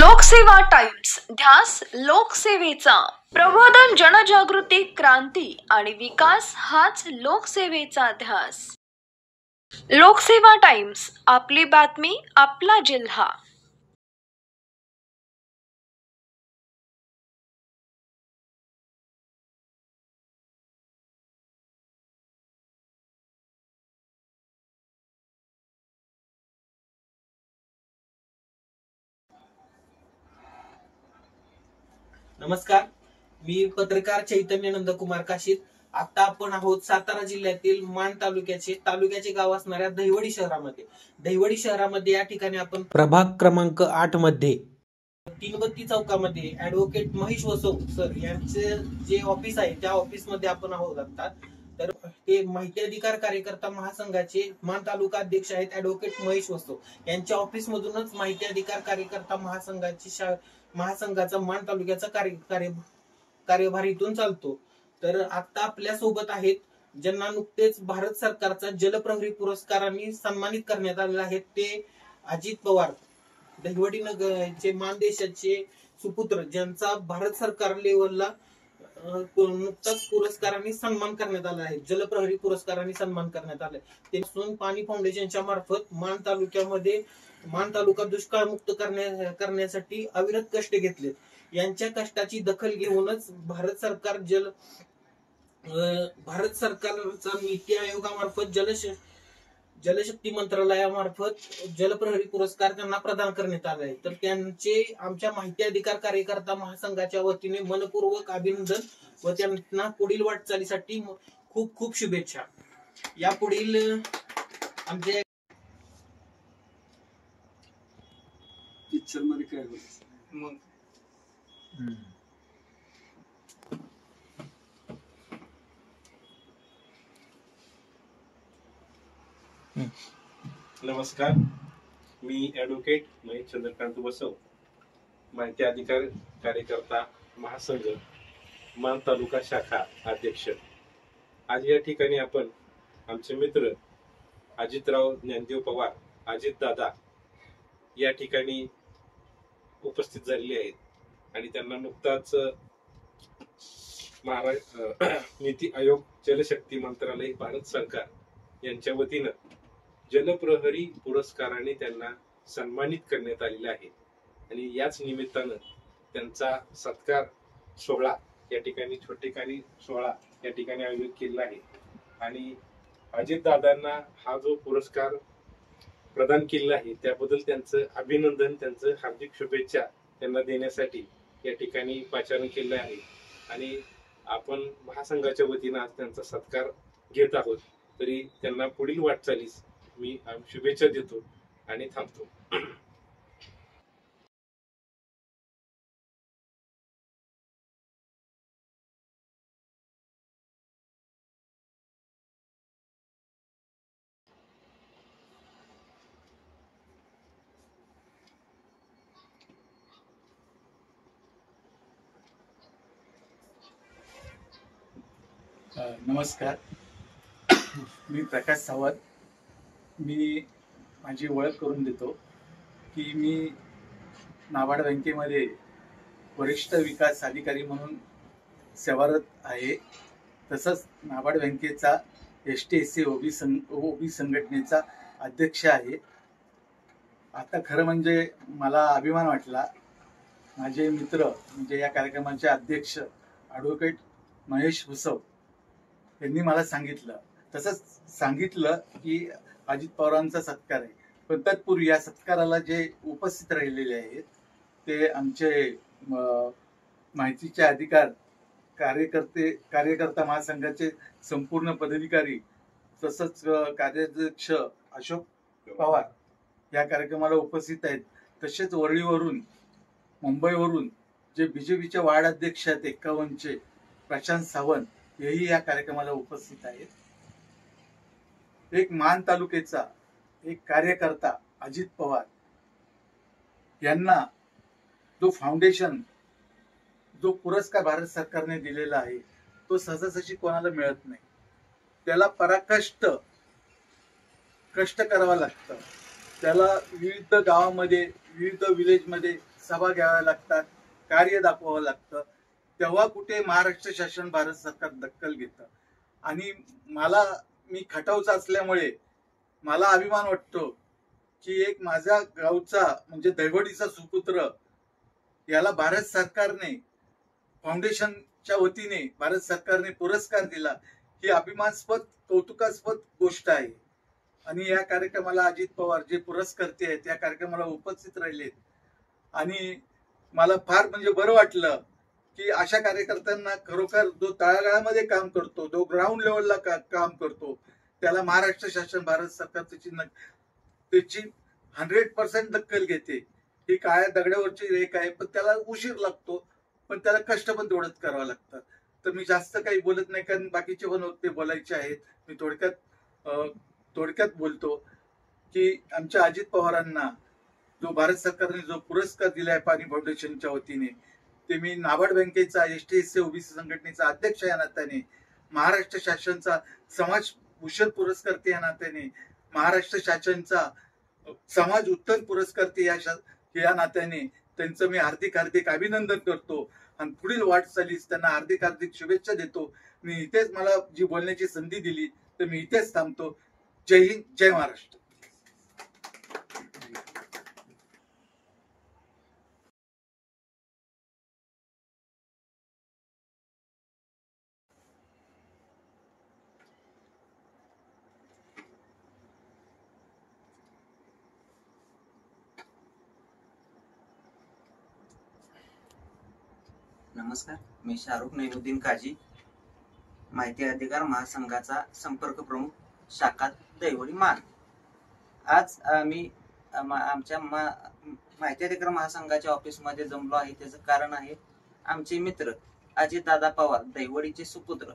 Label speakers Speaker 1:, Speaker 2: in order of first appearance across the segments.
Speaker 1: लोकसेवा टाइम्स, ध्यास लोकसेवेचा। प्रबोधन, जनजागृती, क्रांती आणि विकास हाच लोकसेवेचा ध्यास। लोकसेवा टाइम्स, आपली बातमी, आपला जिल्हा।
Speaker 2: नमस्कार, मी पत्रकार चैतन्य नंदकुमार काशीद। आता आपण आहोत सातारा जिल्ह्यातील माण तालुक्याचे गाव असणाऱ्या दहिवडी शहरामध्ये या ठिकाणी आपण प्रभाग क्रमांक 8 मध्ये तीनबत्ती चौकामध्ये ऍडव्होकेट महेश वसव सर यांचे जे ऑफिस आहे त्या ऑफिस मध्ये आपण आहोत आता। तर ते माहिती अधिकार कार्यकर्ता महासंघाचे मान तालुका अध्यक्ष आहेत ऍडव्होकेट महेश वसव। यांच्या ऑफिस मधूनच माहिती अधिकार कार्यकर्ता महासंघाचा मान तालुक्याचा कार्यभार इथून चालतो। तर आता आपल्या सोबत आहेत ज्यांना नुकतेच भारत सरकारचा जलप्रहरी पुरस्कारांनी सन्मानित करण्यात आलेले आहेत, ते अजित पवार, दहिवडी नगरचे मानदेशाचे सुपुत्र, ज्यांचा भारत सरकार लेवलला नुकताच पुरस्कारांनी सन्मान करण्यात आला आहे, जलप्रहरी पुरस्कारांनी सन्मान करण्यात आलाय। ते पाणी फाउंडेशनच्या मार्फत मान तालुका दुष्काळ मुक्त करण्यासाठी अविरत कष्ट घेतले। यांच्या कष्टाची दखल घेऊनच भारत सरकारचा नीती आयोगामार्फत जलशक्ती मंत्रालयामार्फत जलप्रहरी पुरस्कार त्यांना प्रदान करण्यात आला आहे। तर त्यांचे आमच्या माहिती अधिकार कार्यकर्ता महासंघाच्या वतीने मनपूर्वक अभिनंदन व त्यांना पुढील वाटचालीसाठी खूप खूप शुभेच्छा। या पुढील आमचे
Speaker 3: नमस्कार, मी ऍडव्होकेट महेश चंद्रकांत वसव, माहिती अधिकार कार्यकर्ता महासंघ मान तालुका शाखा अध्यक्ष। आज या ठिकाणी आपण आमचे मित्र अजितराव ज्ञानदेव पवार, अजित दादा या ठिकाणी उपस्थित झालेले आहेत आणि त्यांना नुकताच नीती आयोग, जलशक्ती मंत्रालय, भारत सरकार यांच्या वतीनं जलप्रहरी पुरस्काराने त्यांना सन्मानित करण्यात आलेले आहे आणि याच निमित्तानं त्यांचा सत्कार सोहळा या ठिकाणी सोहळा या ठिकाणी आयोजित केलेला आहे आणि अजित दादांना हा जो पुरस्कार प्रदान केलेला आहे त्याबद्दल त्यांचं अभिनंदन, त्यांचं हार्दिक शुभेच्छा त्यांना देण्यासाठी या ठिकाणी पाचारण केलं आहे आणि आपण महासंघाच्या वतीनं आज त्यांचा सत्कार घेत आहोत। तरी त्यांना पुढील वाटचालीस मी शुभेच्छा देतो आणि थांबतो।
Speaker 4: नमस्कार, मी प्रकाश सावंत। मी माझी ओळख करून देतो की मी नाबार्ड बँकेमध्ये वरिष्ठ विकास अधिकारी म्हणून सेवारत आहे। तसंच नाबार्ड बँकेचा STSA ओबी संघटनेचा अध्यक्ष आहे। आता खरं म्हणजे मला अभिमान वाटला, माझे मित्र म्हणजे या कार्यक्रमाचे अध्यक्ष ॲडव्होकेट महेश वसव यांनी मला सांगितलं की अजित पवारांचा सत्कार आहे, पण तत्पूर्वी या सत्काराला जे उपस्थित राहिलेले आहेत ते आमचे माहितीचे अधिकार कार्यकर्ता महासंघाचे संपूर्ण पदाधिकारी, तसंच कार्याध्यक्ष अशोक पवार या कार्यक्रमाला उपस्थित आहेत। तसेच वरळीवरून, मुंबईवरून जे BJPचे वार्ड अध्यक्ष आहेत 51चे प्रशांत सावंत, हेही या कार्यक्रमाला उपस्थित आहेत। एक मान तालुक्याचा एक कार्यकर्ता अजित पवार यांना जो फाउंडेशन, जो पुरस्कार भारत सरकारने दिलेला आहे तो सहजासहजी कोणाला मिळत नाही। त्याला पराकष्ट करावं लागतं। त्याला विविध गावामध्ये, विविध विलेजमध्ये सभा घ्याव्या लागतात, कार्य दाखवावं लागतं, तेव्हा कुठे महाराष्ट्र शासन भारत सरकार दखल घेतं. आणि मी खटावचा असल्यामुळे मला अभिमान वाटतो की एक माझ्या गावचा म्हणजे दैवडीचा सुपुत्र याला भारत सरकारने फाउंडेशनच्या वतीने भारत सरकारने पुरस्कार दिला, ही अभिमानास्पद कौतुकास्पद गोष्ट आहे. आणि या कार्यक्रमाला अजित पवार जे पुरस्कर्ते आहेत या कार्यक्रमाला उपस्थित राहिलेत आणि मला फार म्हणजे बरं वाटलं की अशा कार्यकर्त्यांना खरोखर जो तळागाळामध्ये काम करतो, जो ग्राउंड लेवलला काम करतो, त्याला महाराष्ट्र शासन भारत सरकार त्याची 100% दखल घेते. ही काळ्या दगडावरची रेख आहे, पण त्याला उशीर लागतो, पण त्याला कष्ट पण तेवढंच करावं लागतं. तर मी जास्त काही बोलत नाही, कारण बाकीचे पण ते बोलायचे आहेत. मी थोडक्यात बोलतो की आमच्या अजित पवारांना जो भारत सरकारने जो पुरस्कार दिलाय पाणी फाउंडेशनच्या वतीने, ते मी नाबार्ड बँकेचा ST/SC ओबीसी संघटनेचा अध्यक्ष या नात्याने, महाराष्ट्र शासनचा समाज भूषण पुरस्कर्ते या नात्याने, महाराष्ट्र शासनचा समाज उत्तम पुरस्कर्ते या नात्याने त्यांचं मी हार्दिक अभिनंदन करतो आणि पुढील वाटचालीस त्यांना हार्दिक शुभेच्छा देतो. मी इथेच मला जी बोलण्याची संधी दिली तर मी इथेच थांबतो. जय हिंद, जय महाराष्ट्र.
Speaker 5: नमस्कार, मी शाहरुख नईमुद्दीन काजी, माहिती अधिकार महासंघाचा संपर्क प्रमुख, शाखा दैवडी मान. आज आम्ही आमच्या माहिती अधिकार महासंघाच्या ऑफिसमध्ये जमलो आहे. त्याचं कारण आहे आमचे मित्र अजितदादा पवार, दैवडीचे सुपुत्र,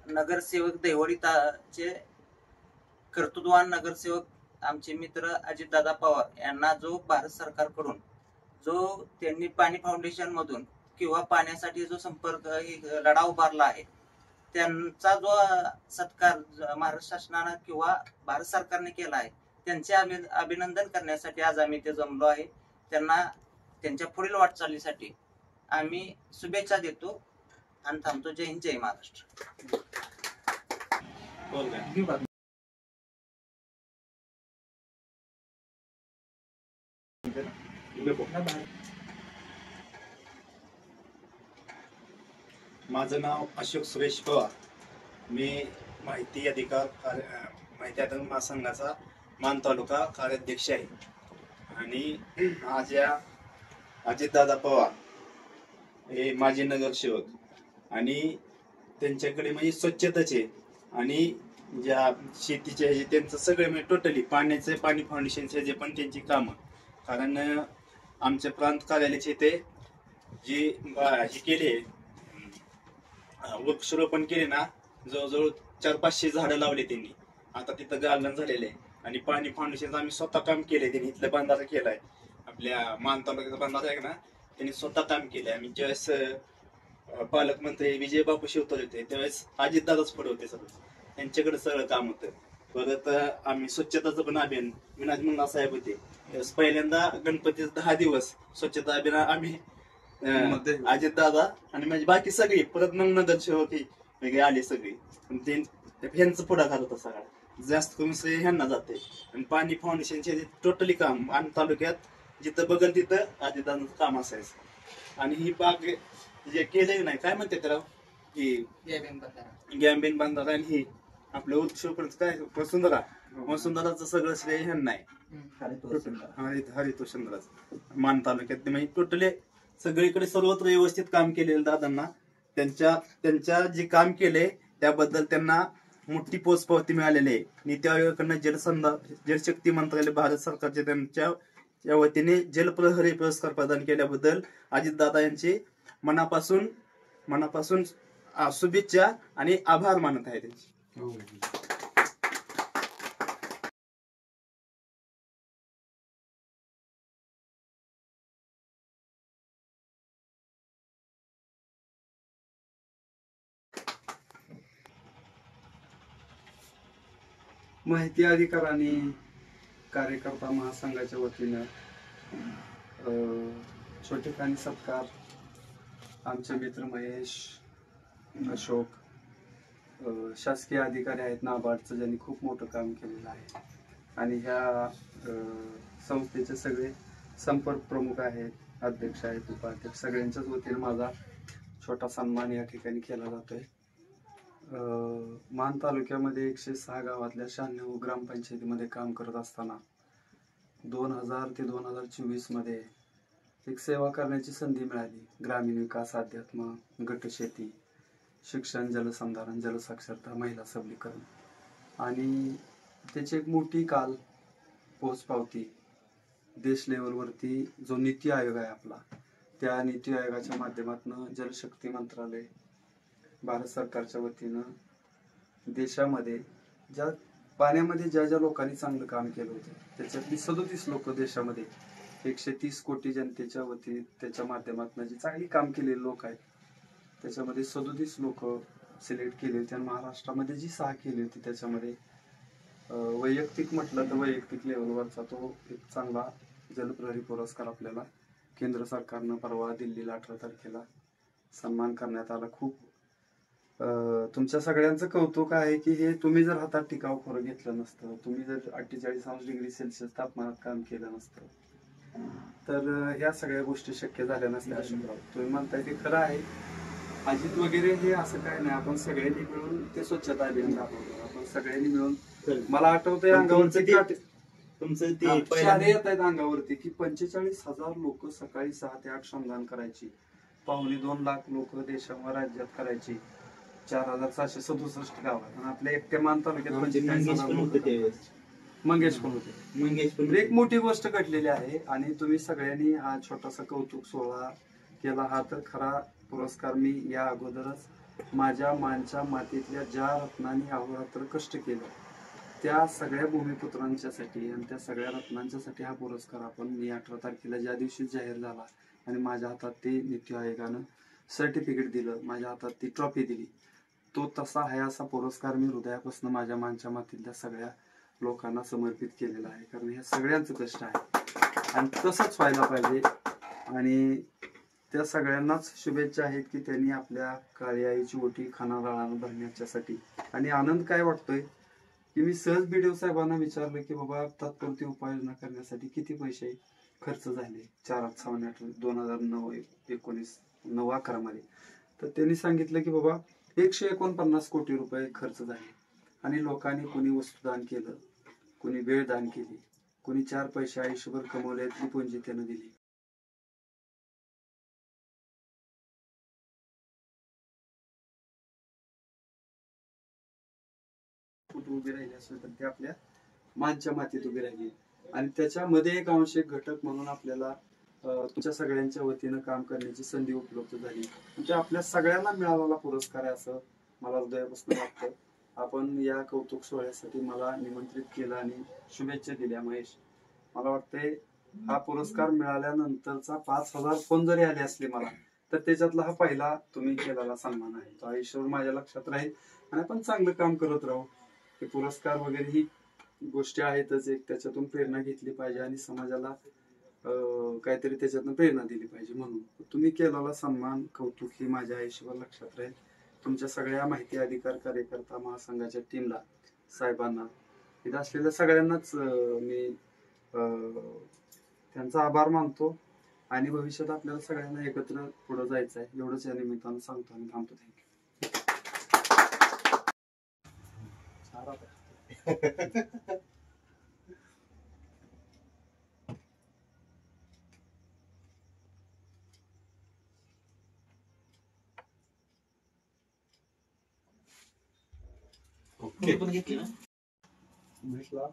Speaker 5: नगरसेवक, दैवडीचे कर्तृत्ववान नगरसेवक आमचे मित्र अजितदादा पवार यांना जो भारत सरकारकडून जो त्यांनी पाणी फाउंडेशन मधून किंवा पाण्यासाठी जो संपर्क लढा उभारला आहे, त्यांचा जो सत्कार महाराष्ट्र शासनानं किंवा भारत सरकारने केला आहे, त्यांचे अभिनंदन करण्यासाठी आज आम्ही ते जमलो आहे. त्यांना त्यांच्या पुढील वाटचालीसाठी आम्ही शुभेच्छा देतो आणि थांबतो. जय हिंद, जय महाराष्ट्र.
Speaker 6: माझं नाव अशोक सुरेश पवार. मी माहिती अधिकार महासंघाचा मान तालुका कार्याध्यक्ष आहे. आणि माझ्या अजितदादा पवार हे माजी नगरसेवक आणि त्यांच्याकडे म्हणजे स्वच्छतेचे आणि ज्या शेतीचे त्यांचं सगळे म्हणजे टोटली पाणी फाउंडेशनचे जे पण त्यांची कामं, कारण आमच्या प्रांत कार्यालयाचे ते जे हे केले वृक्षारोपण केले ना, जवळजवळ 400-500 झाडं लावले त्यांनी. आता तिथं गार्डन झालेलं आहे. आणि पाणी फाउंडेशनचं आम्ही स्वतः काम केलंय. त्यांनी इथलं बंधारा केलाय, आपल्या मान तालुक्याचा बंधारा आहे ना, त्यांनी स्वतः काम केलंय. आम्ही ज्यावेळेस पालकमंत्री विजय बापू शिवतर होते त्यावेळेस अजितदादाच पुढे होते, सगळं त्यांच्याकडे सगळं काम होतं. परत आम्ही स्वच्छताचं पण अभियान विनाज मुन्ना साहेब होते त्यावेळेस पहिल्यांदा गणपतीचं 10 दिवस स्वच्छता अभियान आम्ही अजितदादा आणि म्हणजे बाकी सगळी, परत मग नगरसेवक वेगळे आले सगळी, ह्यांचं पुढाकार होता सगळा. जास्त करून श्रेय ह्यांना जाते. आणि पाणी फाउंडेशनचे टोटली काम आणि तालुक्यात जिथं बघल तिथं अजितदादांचं काम असायचं. आणि ही बाग जे केलंय नाही, काय म्हणते त्याला, की गॅम्बिन बंधारा आणि ही आपलं वृक्षारोपण काय वसुंधराचं सगळं श्रेय ह्यांना आहे. हरितोषंधराचं मान तालुक्यात म्हणजे टोटली सगळीकडे सर्वत्र व्यवस्थित काम केलेलं दादांना. त्यांच्या जे काम केले त्याबद्दल त्यांना मोठी पोचपावती मिळालेली आहे. नीती आयोगाकडनं जलशक्ती मंत्रालय भारत सरकारचे त्यांच्या वतीने जलप्रहरी पुरस्कार प्रदान केल्याबद्दल अजितदादा यांचे मनापासून शुभेच्छा आणि आभार मानत आहे त्यांचे.
Speaker 7: माहिती अधिकार आणि कार्यकर्ता महासंघाच्या वतीनं छोटेखानी सत्कार आमचे मित्र महेश, अशोक, शासकीय अधिकारी आहेत नाबार्डचं, ज्यांनी खूप मोठं काम केलेलं आहे. आणि ह्या संस्थेचे सगळे संपर्क प्रमुख आहेत, अध्यक्ष आहेत, उपाध्यक्ष, सगळ्यांच्याच वतीने माझा छोटा सन्मान या ठिकाणी केला जातोय. मान तालुक्यामध्ये 106 गावातल्या 96 ग्रामपंचायतीमध्ये काम करत असताना 2000 ते 2024 मध्ये एक सेवा करण्याची संधी मिळाली. ग्रामीण विकास, अध्यात्म, गटशेती, शिक्षण, जलसंधारण, जलसाक्षरता, महिला सबलीकरण आणि त्याची एक मोठी काल पोचपावती देश लेवलवरती जो नीती आयोग आहे आपला, त्या नीती आयोगाच्या माध्यमातून जलशक्ती मंत्रालय भारत सरकारच्या वतीनं देशामध्ये ज्या पाण्यामध्ये ज्या ज्या लोकांनी चांगलं काम केलं होतं त्याच्यातली 37 लोक देशामध्ये 130 कोटी जनतेच्या वतीने त्याच्या माध्यमातून जी चांगली काम केलेली लोक आहेत त्याच्यामध्ये 37 लोक सिलेक्ट केले होते. आणि महाराष्ट्रामध्ये जी 6 केली होती त्याच्यामध्ये वैयक्तिक म्हटलं तर वैयक्तिक लेवलवरचा तो एक चांगला जलप्रहरी पुरस्कार आपल्याला केंद्र सरकारनं परवा दिल्लीला 18 तारखेला सन्मान करण्यात आला. खूप तुमच्या सगळ्यांचं कौतुक आहे की हे तुम्ही जर हातात टिकाव खोरं घेतलं नसतं, तुम्ही जर 48 डिग्री सेल्सिअस तापमानात काम केलं नसतं तर ह्या सगळ्या गोष्टी शक्य झाल्या नसत्या. अशोकराव, तुम्ही म्हणताय ते खरं आहे. अजित वगैरे हे असं काय नाही, आपण सगळ्यांनी मिळून ते स्वच्छता अभियान राबवतो. आपण सगळ्यांनी मिळून, मला आठवतंय अंगावरती
Speaker 6: तुमचं
Speaker 7: शहाणे येत आहेत अंगावरती की 45,000 लोक सकाळी 6 ते 8 श्रमदान करायची, 2.25 लाख लोक देशावर राज्यात करायची, 4,767 गावात. आणि आपल्या एकट्या मान तालुक्यात मंगेश पण होते. एक मोठी गोष्ट घडलेली आहे आणि तुम्ही सगळ्यांनी हा छोटासा कौतुक सोहळा केला. हा तर खरा पुरस्कार मी या अगोदरच माझ्या मानच्या मातीतल्या ज्या रत्नांनी अहोरात्र कष्ट केलं त्या सगळ्या भूमिपुत्रांच्यासाठी आणि त्या सगळ्या रत्नांच्यासाठी हा पुरस्कार आपण मी 18 तारखेला ज्या दिवशी जाहीर झाला आणि माझ्या हातात ते नीती आयोगानं सर्टिफिकेट दिलं, माझ्या हातात ती ट्रॉफी दिली, तो तसा आहे असा पुरस्कार मी हृदयापासून माझ्या मानच्या मातीतल्या सगळ्या लोकांना समर्पित केलेला आहे. कारण हे सगळ्यांचं कष्ट आहे आणि तसंच व्हायला पाहिजे. आणि त्या सगळ्यांनाच शुभेच्छा आहेत की त्यांनी आपल्या काळी आईची ओटी खानावळानं भरण्याच्यासाठी. आणि आनंद काय वाटतोय की मी सहज बीडीओ साहेबांना विचारलं की बाबा तात्पुरती उपाययोजना करण्यासाठी किती पैसे खर्च झाले 2009-11 मध्ये. तर त्यांनी सांगितलं की बाबा 149 कोटी रुपये खर्च झाले. आणि लोकांनी कोणी वस्तुदान केलं, कोणी वेळ दान केली, कोणी 4 पैसे आयुष्यभर कमवले ती पुंजी त्यानं दिली. कुठे उभी राहिली असेल तर ते आपल्या मानच्या मातीत उभी राहिली. आणि त्याच्यामध्ये एक आवश्यक घटक म्हणून आपल्याला तुमच्या सगळ्यांच्या वतीनं काम करण्याची संधी उपलब्ध झाली. म्हणजे आपल्या सगळ्यांना मिळालेला पुरस्कार आहे असं मला हृदयापासून वाटतं. आपण या कौतुक सोहळ्यासाठी मला निमंत्रित केलं आणि शुभेच्छा दिल्या महेश. मला वाटतंय हा पुरस्कार मिळाल्यानंतरचा 5,000 फोन जरी आले असले मला तर त्याच्यातला हा पहिला तुम्ही केलेला सन्मान आहे. तो आयुष्यभर माझ्या लक्षात राहील आणि आपण चांगलं काम करत राहू. हे पुरस्कार वगैरे ही गोष्टी आहेतच, एक त्याच्यातून प्रेरणा घेतली पाहिजे आणि समाजाला काहीतरी त्याच्यातून प्रेरणा दिली पाहिजे. म्हणून तुम्ही केलेला सन्मान, कौतुक ही माझ्या आयुष्यभर लक्षात राहील. तुमच्या सगळ्या माहिती अधिकार कार्यकर्ता महासंघाच्या टीमला, साहेबांना, इथं असलेल्या सगळ्यांनाच मी त्यांचा आभार मानतो. आणि भविष्यात आपल्याला सगळ्यांना एकत्र पुढे जायचं आहे एवढंच या निमित्तानं सांगतो आणि थांबतो. थँक्यू.
Speaker 6: ओके.
Speaker 2: घेतली ना.
Speaker 7: म्हटलं